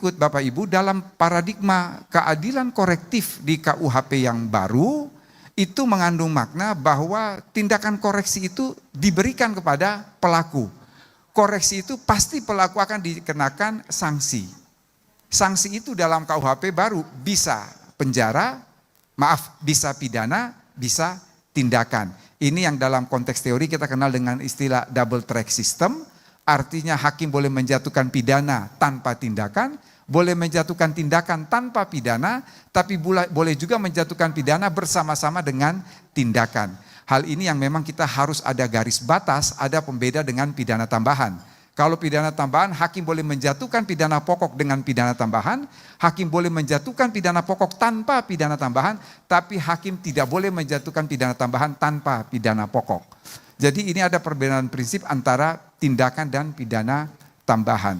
berikut Bapak Ibu, dalam paradigma keadilan korektif di KUHP yang baru, itu mengandung makna bahwa tindakan koreksi itu diberikan kepada pelaku. Koreksi itu pasti pelaku akan dikenakan sanksi. Sanksi itu dalam KUHP baru bisa penjara, bisa pidana, bisa tindakan. Ini yang dalam konteks teori kita kenal dengan istilah double track system. Artinya hakim boleh menjatuhkan pidana tanpa tindakan, boleh menjatuhkan tindakan tanpa pidana, tapi boleh juga menjatuhkan pidana bersama-sama dengan tindakan. Hal ini yang memang kita harus ada garis batas, ada pembeda dengan pidana tambahan. Kalau pidana tambahan, hakim boleh menjatuhkan pidana pokok dengan pidana tambahan, hakim boleh menjatuhkan pidana pokok tanpa pidana tambahan, tapi hakim tidak boleh menjatuhkan pidana tambahan tanpa pidana pokok. Jadi ini ada perbedaan prinsip antara tindakan dan pidana tambahan.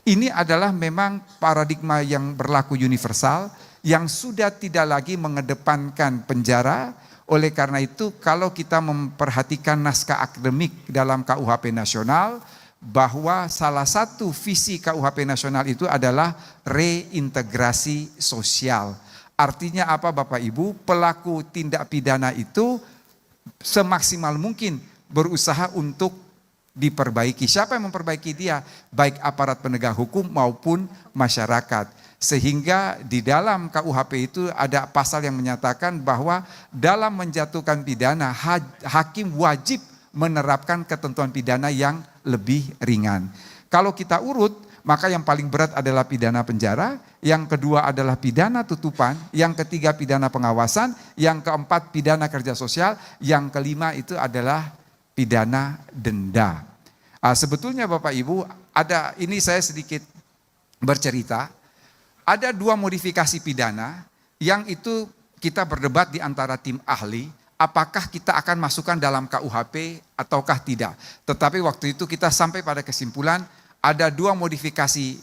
Ini adalah memang paradigma yang berlaku universal, yang sudah tidak lagi mengedepankan penjara. Oleh karena itu kalau kita memperhatikan naskah akademik dalam KUHP nasional, bahwa salah satu visi KUHP nasional itu adalah reintegrasi sosial. Artinya apa Bapak Ibu? Pelaku tindak pidana itu semaksimal mungkin berusaha untuk diperbaiki. Siapa yang memperbaiki dia? Baik aparat penegak hukum maupun masyarakat. Sehingga di dalam KUHP itu ada pasal yang menyatakan bahwa dalam menjatuhkan pidana, hakim wajib menerapkan ketentuan pidana yang lebih ringan. Kalau kita urut, maka yang paling berat adalah pidana penjara, yang kedua adalah pidana tutupan, yang ketiga pidana pengawasan, yang keempat pidana kerja sosial, yang kelima itu adalah pidana denda. Sebetulnya Bapak Ibu, ini saya sedikit bercerita, ada dua modifikasi pidana yang itu kita berdebat di antara tim ahli, apakah kita akan masukkan dalam KUHP ataukah tidak. Tetapi waktu itu kita sampai pada kesimpulan ada dua modifikasi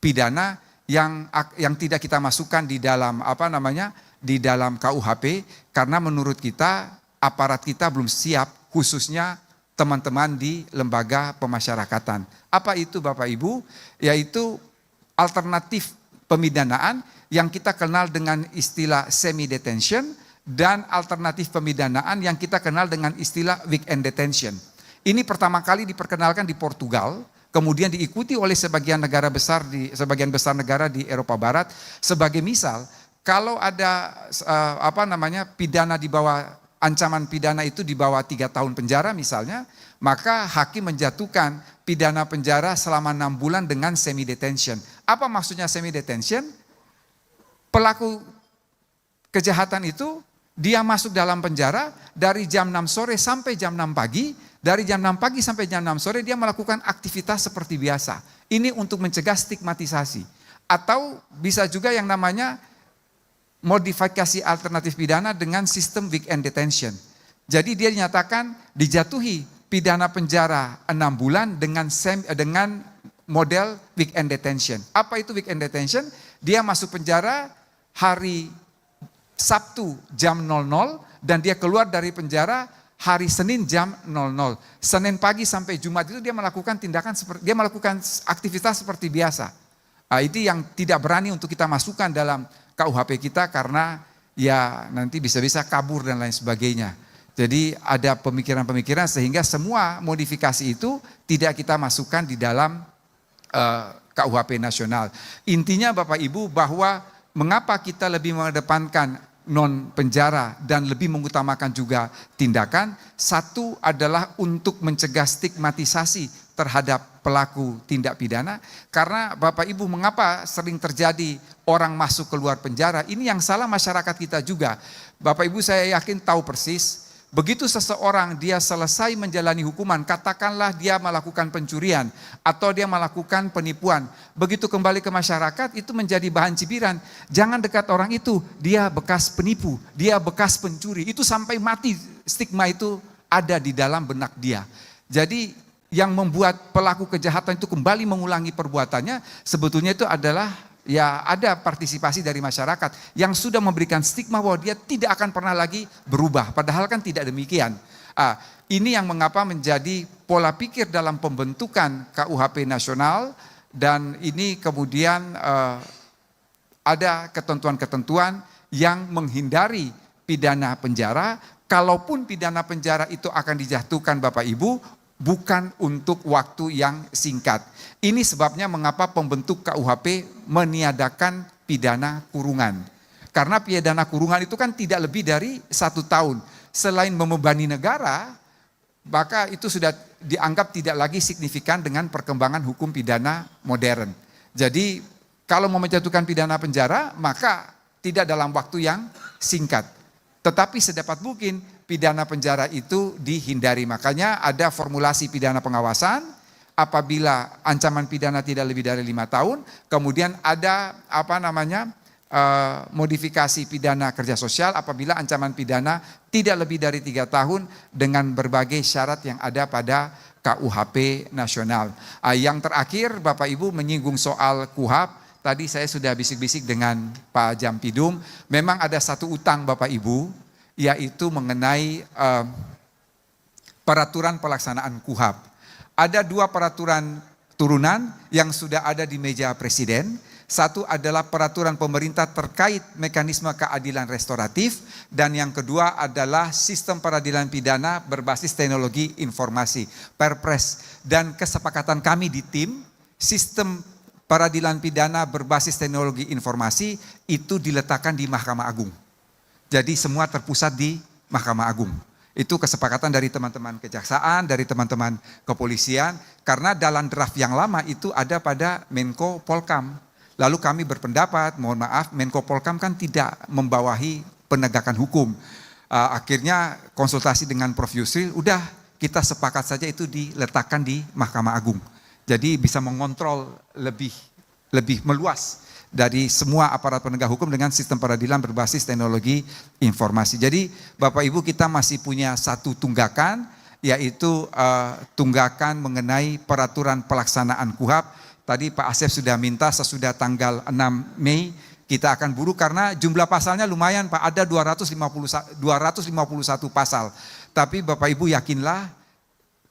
pidana yang tidak kita masukkan di dalam di dalam KUHP karena menurut kita aparat kita belum siap, khususnya teman-teman di lembaga pemasyarakatan. Apa itu Bapak Ibu? Yaitu alternatif pemidanaan yang kita kenal dengan istilah semi detention dan alternatif pemidanaan yang kita kenal dengan istilah weekend detention. Ini pertama kali diperkenalkan di Portugal, kemudian diikuti oleh sebagian besar negara di Eropa Barat. Sebagai misal, kalau ada pidana di bawah ancaman pidana itu di bawah 3 tahun penjara misalnya, maka hakim menjatuhkan pidana penjara selama 6 bulan dengan semi detention. Apa maksudnya semi detention? Pelaku kejahatan itu dia masuk dalam penjara dari jam 6 sore sampai jam 6 pagi, dari jam 6 pagi sampai jam 6 sore dia melakukan aktivitas seperti biasa. Ini untuk mencegah stigmatisasi. Atau bisa juga yang namanya modifikasi alternatif pidana dengan sistem weekend detention. Jadi dia dinyatakan dijatuhi pidana penjara 6 bulan dengan model weekend detention. Apa itu weekend detention? Dia masuk penjara hari Sabtu jam 00 dan dia keluar dari penjara hari Senin jam 00. Senin pagi sampai Jumat itu dia melakukan aktivitas seperti biasa. Itu yang tidak berani untuk kita masukkan dalam KUHP kita karena ya nanti bisa-bisa kabur dan lain sebagainya. Jadi ada pemikiran-pemikiran sehingga semua modifikasi itu tidak kita masukkan di dalam KUHP nasional. Intinya Bapak Ibu bahwa mengapa kita lebih mengedepankan non penjara dan lebih mengutamakan juga tindakan. Satu adalah untuk mencegah stigmatisasi terhadap pelaku tindak pidana. Karena Bapak Ibu mengapa sering terjadi orang masuk keluar penjara, ini yang salah masyarakat kita juga. Bapak Ibu saya yakin tahu persis, begitu seseorang dia selesai menjalani hukuman, katakanlah dia melakukan pencurian atau dia melakukan penipuan, begitu kembali ke masyarakat itu menjadi bahan cibiran. Jangan dekat orang itu, dia bekas penipu, dia bekas pencuri, itu sampai mati stigma itu ada di dalam benak dia. Jadi yang membuat pelaku kejahatan itu kembali mengulangi perbuatannya sebetulnya itu adalah ya ada partisipasi dari masyarakat yang sudah memberikan stigma bahwa dia tidak akan pernah lagi berubah. Padahal kan tidak demikian. Ini yang mengapa menjadi pola pikir dalam pembentukan KUHP nasional dan ini kemudian ada ketentuan-ketentuan yang menghindari pidana penjara. Kalaupun pidana penjara itu akan dijatuhkan Bapak Ibu, bukan untuk waktu yang singkat. Ini sebabnya mengapa pembentuk KUHP meniadakan pidana kurungan. Karena pidana kurungan itu kan tidak lebih dari 1 tahun. Selain membebani negara, maka itu sudah dianggap tidak lagi signifikan dengan perkembangan hukum pidana modern. Jadi kalau mau menjatuhkan pidana penjara, maka tidak dalam waktu yang singkat. Tetapi sedapat mungkin pidana penjara itu dihindari. Makanya ada formulasi pidana pengawasan, apabila ancaman pidana tidak lebih dari 5 tahun, kemudian ada modifikasi pidana kerja sosial apabila ancaman pidana tidak lebih dari 3 tahun dengan berbagai syarat yang ada pada KUHP nasional. Yang terakhir Bapak Ibu menyinggung soal KUHP, tadi saya sudah bisik-bisik dengan Pak Jampidum, memang ada satu utang Bapak Ibu, yaitu mengenai peraturan pelaksanaan KUHP. Ada 2 peraturan turunan yang sudah ada di meja Presiden. Satu adalah peraturan pemerintah terkait mekanisme keadilan restoratif, dan yang kedua adalah sistem peradilan pidana berbasis teknologi informasi, Perpres. Dan kesepakatan kami di tim, sistem peradilan pidana berbasis teknologi informasi itu diletakkan di Mahkamah Agung. Jadi semua terpusat di Mahkamah Agung. Itu kesepakatan dari teman-teman kejaksaan, dari teman-teman kepolisian, karena dalam draft yang lama itu ada pada Menko Polkam. Lalu kami berpendapat, mohon maaf, Menko Polkam kan tidak membawahi penegakan hukum. Akhirnya konsultasi dengan Prof. Yusril, udah kita sepakat saja itu diletakkan di Mahkamah Agung. Jadi bisa mengontrol lebih meluas dari semua aparat penegak hukum dengan sistem peradilan berbasis teknologi informasi. Jadi Bapak Ibu, kita masih punya satu tunggakan, yaitu tunggakan mengenai peraturan pelaksanaan KUHP. Tadi Pak Asep sudah minta sesudah tanggal 6 Mei kita akan buru karena jumlah pasalnya lumayan Pak, ada 251 pasal. Tapi Bapak Ibu yakinlah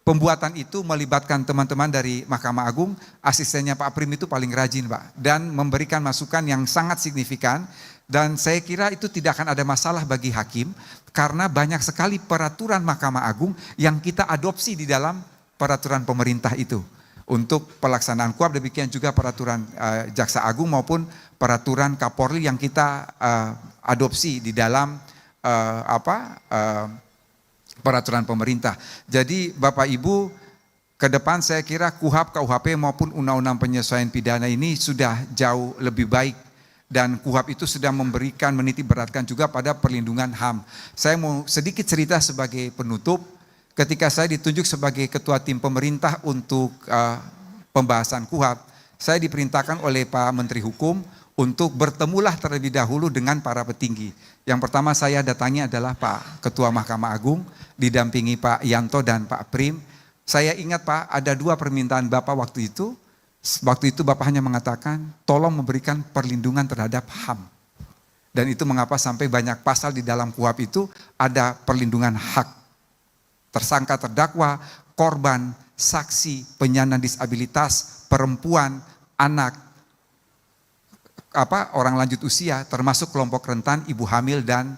pembuatan itu melibatkan teman-teman dari Mahkamah Agung, asistennya Pak Prim itu paling rajin Pak, dan memberikan masukan yang sangat signifikan, dan saya kira itu tidak akan ada masalah bagi hakim karena banyak sekali peraturan Mahkamah Agung yang kita adopsi di dalam peraturan pemerintah itu. Untuk pelaksanaan KUHP, demikian juga peraturan Jaksa Agung maupun peraturan Kapolri yang kita adopsi di dalam peraturan pemerintah. Jadi Bapak Ibu, ke depan saya kira KUHP, KUHP maupun Undang-Undang Penyesuaian Pidana ini sudah jauh lebih baik, dan KUHP itu sudah memberikan menitik beratkan juga pada perlindungan HAM. Saya mau sedikit cerita sebagai penutup. Ketika saya ditunjuk sebagai ketua tim pemerintah untuk pembahasan KUHP, saya diperintahkan oleh Pak Menteri Hukum untuk bertemulah terlebih dahulu dengan para petinggi. Yang pertama saya datangi adalah Pak Ketua Mahkamah Agung, didampingi Pak Yanto dan Pak Prim. Saya ingat Pak, ada 2 permintaan Bapak waktu itu. Waktu itu Bapak hanya mengatakan, tolong memberikan perlindungan terhadap HAM. Dan itu mengapa sampai banyak pasal di dalam KUHP itu ada perlindungan hak tersangka, terdakwa, korban, saksi, penyandang disabilitas, perempuan, anak, orang lanjut usia, termasuk kelompok rentan, ibu hamil dan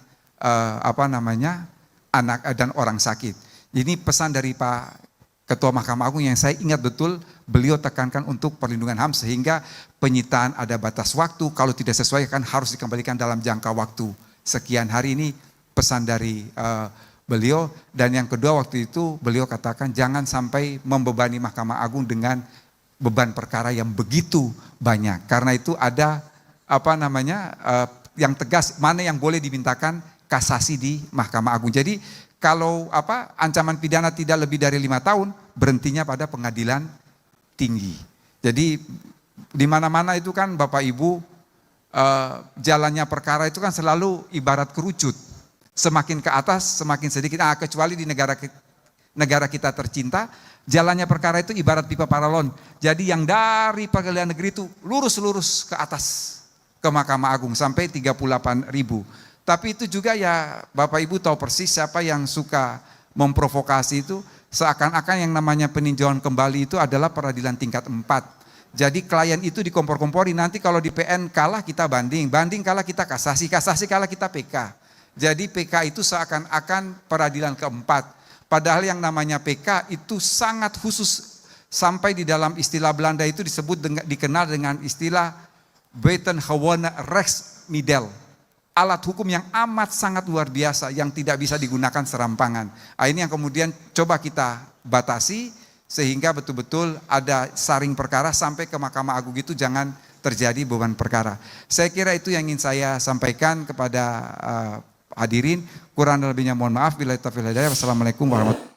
anak dan orang sakit. Ini pesan dari Pak Ketua Mahkamah Agung yang saya ingat betul, beliau tekankan untuk perlindungan HAM sehingga penyitaan ada batas waktu, kalau tidak sesuai kan harus dikembalikan dalam jangka waktu sekian hari. Ini pesan dari beliau. Dan yang kedua waktu itu beliau katakan jangan sampai membebani Mahkamah Agung dengan beban perkara yang begitu banyak. Karena itu ada yang tegas mana yang boleh dimintakan kasasi di Mahkamah Agung. Jadi kalau ancaman pidana tidak lebih dari 5 tahun, berhentinya pada pengadilan tinggi. Jadi di mana-mana itu kan Bapak Ibu jalannya perkara itu kan selalu ibarat kerucut. Semakin ke atas, semakin sedikit. Kecuali di negara kita tercinta, jalannya perkara itu ibarat pipa paralon. Jadi yang dari pengadilan negeri itu lurus-lurus ke atas, ke Mahkamah Agung, sampai 38.000. Tapi itu juga ya Bapak Ibu tahu persis siapa yang suka memprovokasi itu. Seakan-akan yang namanya peninjauan kembali itu adalah peradilan tingkat 4. Jadi klien itu dikompor-kompori, nanti kalau di PN kalah kita banding, banding kalah kita kasasi, kasasi kalah kita PK. Jadi PK itu seakan-akan peradilan keempat. Padahal yang namanya PK itu sangat khusus, sampai di dalam istilah Belanda itu dikenal dengan istilah buitengewoon rechtsmiddel. Alat hukum yang amat sangat luar biasa yang tidak bisa digunakan serampangan. Ini yang kemudian coba kita batasi sehingga betul-betul ada saring perkara sampai ke Mahkamah Agung, itu jangan terjadi beban perkara. Saya kira itu yang ingin saya sampaikan kepada hadirin. Kurang lebihnya mohon maaf. Wassalamualaikum warahmatullahi wabarakatuh.